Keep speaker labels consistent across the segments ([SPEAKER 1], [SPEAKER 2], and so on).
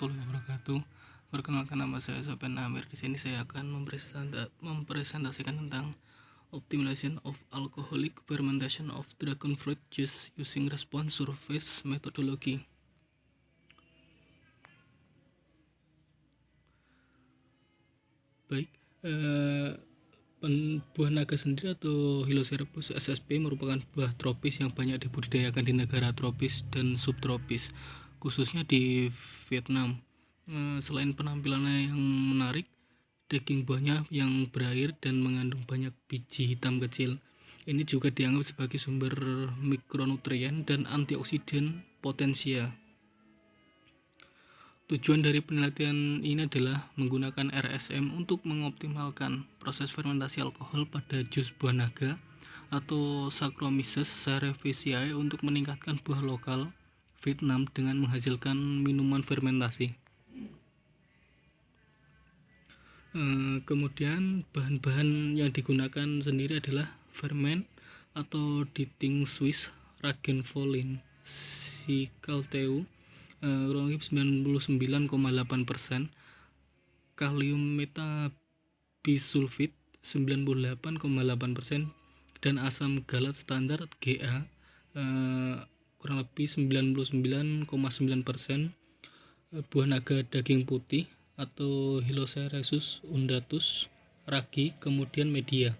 [SPEAKER 1] warahmatullahi wabarakatuh. Perkenalkan, nama saya Sofian Amir. Di sini saya akan mempresentasikan tentang optimization of alcoholic fermentation of dragon fruit juice using response surface methodology. Baik, buah naga sendiri atau Hylocerebus ssp merupakan buah tropis yang banyak dibudidayakan di negara tropis dan subtropis, khususnya di Vietnam. Selain penampilannya yang menarik, daging buahnya yang berair dan mengandung banyak biji hitam kecil. Ini juga dianggap sebagai sumber mikronutrien dan antioksidan potensial. Tujuan dari penelitian ini adalah menggunakan RSM untuk mengoptimalkan proses fermentasi alkohol pada jus buah naga atau Saccharomyces cerevisiae untuk meningkatkan buah lokal Vietnam dengan menghasilkan minuman fermentasi. Kemudian bahan-bahan yang digunakan sendiri adalah ferment atau diting Swiss Ragenfolin Sicalteu kurang lebih 99,8%, kalium metabisulfit 98,8%, dan asam galat standar Ga kurang lebih 99,9%, buah naga daging putih atau Hylocereus undatus ragi, kemudian media.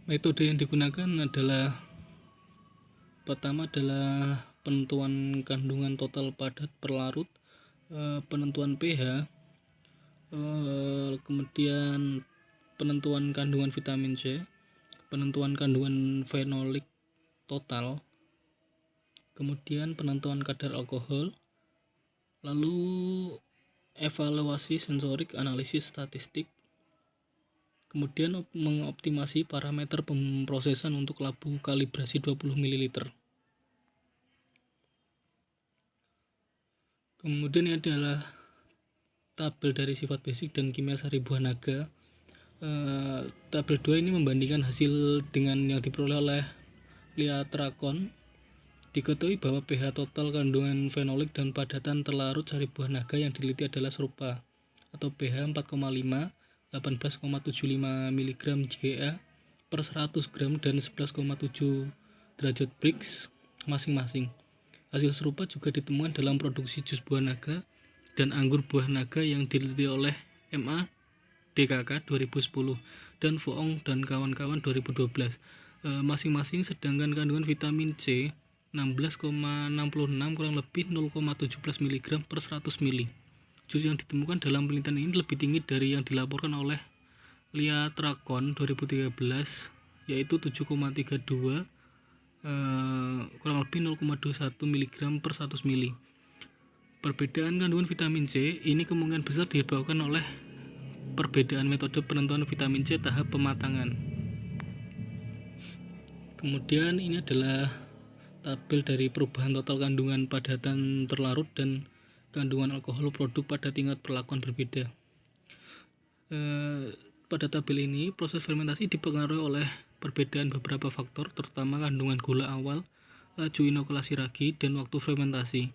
[SPEAKER 1] Metode yang digunakan adalah pertama adalah penentuan kandungan total padat per larut, penentuan pH, kemudian penentuan kandungan vitamin C, penentuan kandungan fenolik total, kemudian penentuan kadar alkohol, lalu evaluasi sensorik, analisis statistik, kemudian mengoptimasi parameter pemrosesan untuk labu kalibrasi 20 ml. Kemudian ini adalah tabel dari sifat basic dan kimia sari buah naga. Tabel 2 ini membandingkan hasil dengan yang diperoleh oleh Liatrakon. Diketahui bahwa pH total kandungan fenolik dan padatan terlarut sari buah naga yang diteliti adalah serupa, atau pH 4,5, 18,75 mg Ga per 100 gram dan 11,7 derajat Brix masing-masing. Hasil serupa juga ditemukan dalam produksi jus buah naga dan anggur buah naga yang diteliti oleh MA DKK 2010 dan Voong dan kawan-kawan 2012 masing-masing, sedangkan kandungan vitamin C 16,66 kurang lebih 0,17 mg per 100 ml. Jus yang ditemukan dalam penelitian ini lebih tinggi dari yang dilaporkan oleh Liatrakon 2013, yaitu 7,32 kurang lebih 0,21 mg per 100 ml. Perbedaan kandungan vitamin C ini kemungkinan besar disebabkan oleh perbedaan metode penentuan vitamin C tahap pematangan. Kemudian ini adalah tabel dari perubahan total kandungan padatan terlarut dan kandungan alkohol produk pada tingkat perlakuan berbeda. Pada tabel ini, proses fermentasi dipengaruhi oleh perbedaan beberapa faktor, terutama kandungan gula awal, laju inokulasi ragi, dan waktu fermentasi.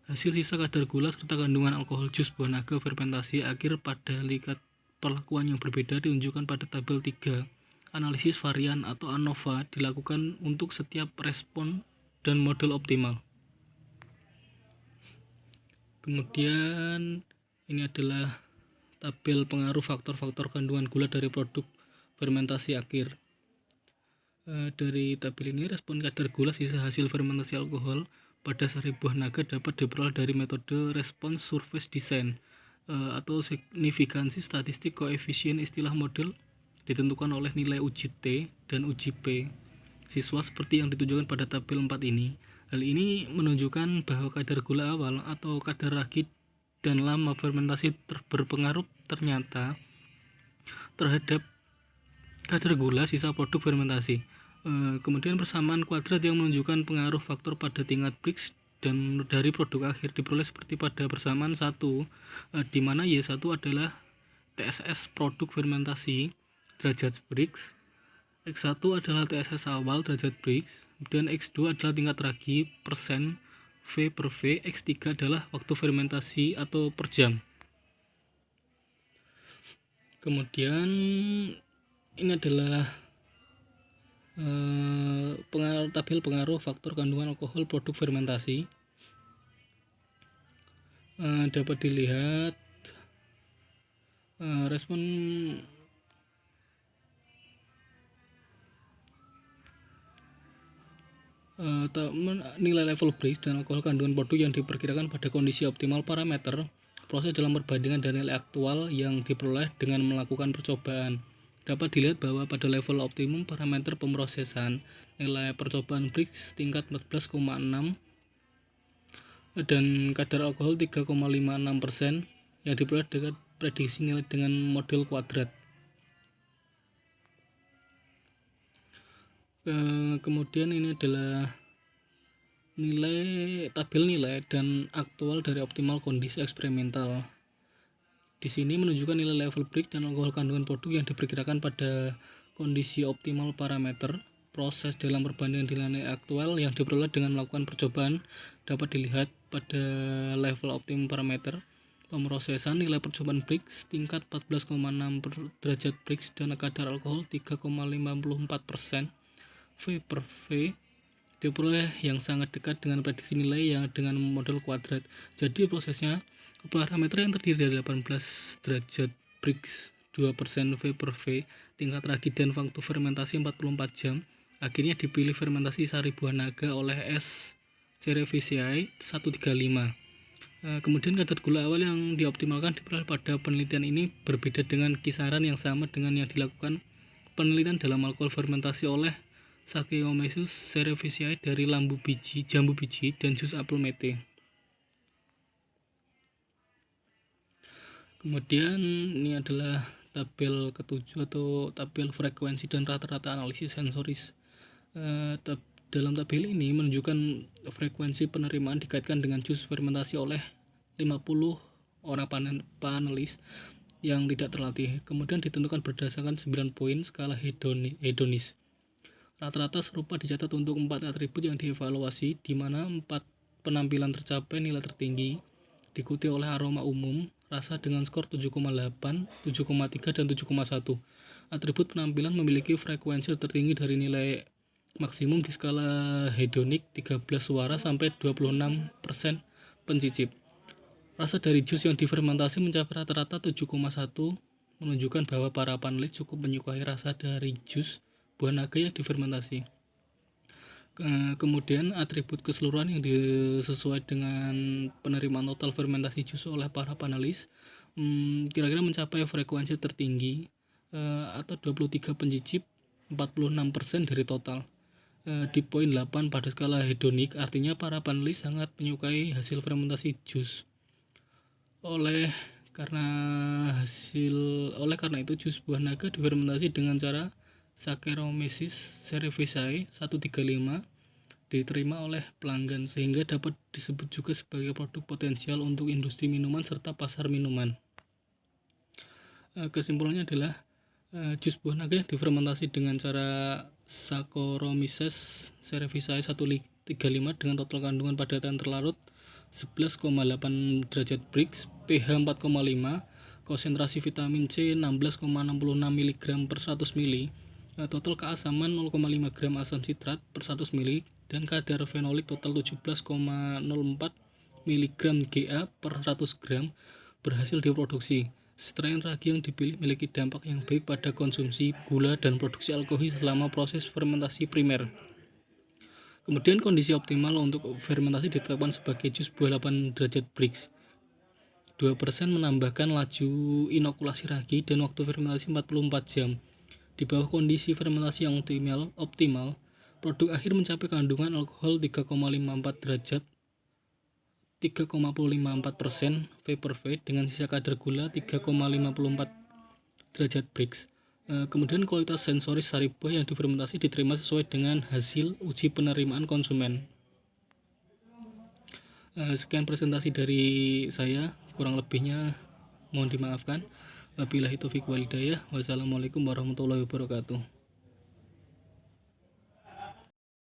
[SPEAKER 1] Hasil sisa kadar gula serta kandungan alkohol jus buah naga fermentasi akhir pada tingkat perlakuan yang berbeda ditunjukkan pada tabel 3. Analisis varian atau ANOVA dilakukan untuk setiap respon dan model optimal. Kemudian ini adalah tabel pengaruh faktor-faktor kandungan gula dari produk fermentasi akhir. Dari tabel ini, respon kadar gula sisa hasil fermentasi alkohol pada sari buah naga dapat diperoleh dari metode response surface design atau signifikansi statistik koefisien istilah model ditentukan oleh nilai uji T dan uji P siswa seperti yang ditunjukkan pada tabel 4 ini. Hal ini menunjukkan bahwa kadar gula awal atau kadar ragi dan lama fermentasi berpengaruh ternyata terhadap kadar gula sisa produk fermentasi. Kemudian persamaan kuadrat yang menunjukkan pengaruh faktor pada tingkat Brix dan dari produk akhir diperoleh seperti pada persamaan 1, di mana Y1 adalah TSS produk fermentasi derajat Brix, X1 adalah TSS awal derajat Brix, dan X2 adalah tingkat ragi persen V per V, X3 adalah waktu fermentasi atau per jam. Kemudian ini adalah tabel pengaruh faktor kandungan alkohol produk fermentasi. Dapat dilihat respon nilai level Brix dan alkohol kandungan produk yang diperkirakan pada kondisi optimal parameter proses dalam perbandingan dan nilai aktual yang diperoleh dengan melakukan percobaan. Dapat dilihat bahwa pada level optimum parameter pemrosesan nilai percobaan Brix tingkat 14,6 dan kadar alkohol 3,56% yang diperoleh dengan prediksi nilai dengan model kuadrat. Kemudian ini adalah tabel nilai dan aktual dari optimal kondisi eksperimental. Di sini menunjukkan nilai level Brix dan alkohol kandungan produk yang diperkirakan pada kondisi optimal parameter proses dalam perbandingan dengan nilai aktual yang diperoleh dengan melakukan percobaan. Dapat dilihat pada level optimum parameter pemrosesan nilai percobaan Brix tingkat 14,6 derajat Brix dan kadar alkohol 3,54%. V per V diperoleh yang sangat dekat dengan prediksi nilai yang dengan model kuadrat. Jadi prosesnya parameter yang terdiri dari 18 derajat Brix, 2% V per V, tingkat ragi dan waktu fermentasi 44 jam, akhirnya dipilih fermentasi sari buah naga oleh S. cerevisiae 135. Kemudian kadar gula awal yang dioptimalkan diperoleh pada penelitian ini berbeda dengan kisaran yang sama dengan yang dilakukan penelitian dalam alkohol fermentasi oleh Saccharomyces cerevisiae dari jambu biji dan jus apel mete. Kemudian ini adalah tabel ketujuh atau tabel frekuensi dan rata-rata analisis sensoris. Dalam tabel ini menunjukkan frekuensi penerimaan dikaitkan dengan jus fermentasi oleh 50 orang panelis yang tidak terlatih. Kemudian ditentukan berdasarkan 9 poin skala hedonis. Rata-rata serupa dicatat untuk 4 atribut yang dievaluasi, di mana 4 penampilan tercapai nilai tertinggi, diikuti oleh aroma umum, rasa dengan skor 7,8, 7,3, dan 7,1. Atribut penampilan memiliki frekuensi tertinggi dari nilai maksimum di skala hedonik 13 suara sampai 26% pencicip. Rasa dari jus yang difermentasi mencapai rata-rata 7,1, menunjukkan bahwa para panelis cukup menyukai rasa dari jus buah naga yang difermentasi. Kemudian atribut keseluruhan yang sesuai dengan penerimaan total fermentasi jus oleh para panelis kira-kira mencapai frekuensi tertinggi atau 23 pencicip, 46% dari total. Di poin 8 pada skala hedonik, artinya para panelis sangat menyukai hasil fermentasi jus. Oleh karena itu jus buah naga difermentasi dengan cara Saccharomyces cerevisiae 135 diterima oleh pelanggan sehingga dapat disebut juga sebagai produk potensial untuk industri minuman serta pasar minuman. Kesimpulannya adalah jus buah naga difermentasi dengan cara Saccharomyces cerevisiae 135 dengan total kandungan padatan terlarut 11,8 derajat Brix, pH 4,5, konsentrasi vitamin C 16,66 mg per 100 ml, total keasaman 0,5 gram asam sitrat per 100 ml, dan kadar fenolik total 17,04 mg Ga per 100 gram berhasil diproduksi. Strain ragi yang dipilih memiliki dampak yang baik pada konsumsi gula dan produksi alkohol selama proses fermentasi primer. Kemudian kondisi optimal untuk fermentasi ditetapkan sebagai jus buah 8 derajat Brix. 2% menambahkan laju inokulasi ragi dan waktu fermentasi 44 jam. Di bawah kondisi fermentasi yang optimal, produk akhir mencapai kandungan alkohol 3,54 derajat 3,54% V per V dengan sisa kadar gula 3,54 derajat Brix. Kemudian kualitas sensoris sari buah yang difermentasi diterima sesuai dengan hasil uji penerimaan konsumen. Sekian presentasi dari saya, kurang lebihnya mohon dimaafkan. Wabillahi taufiq wal hidayah. Wassalamualaikum warahmatullahi wabarakatuh.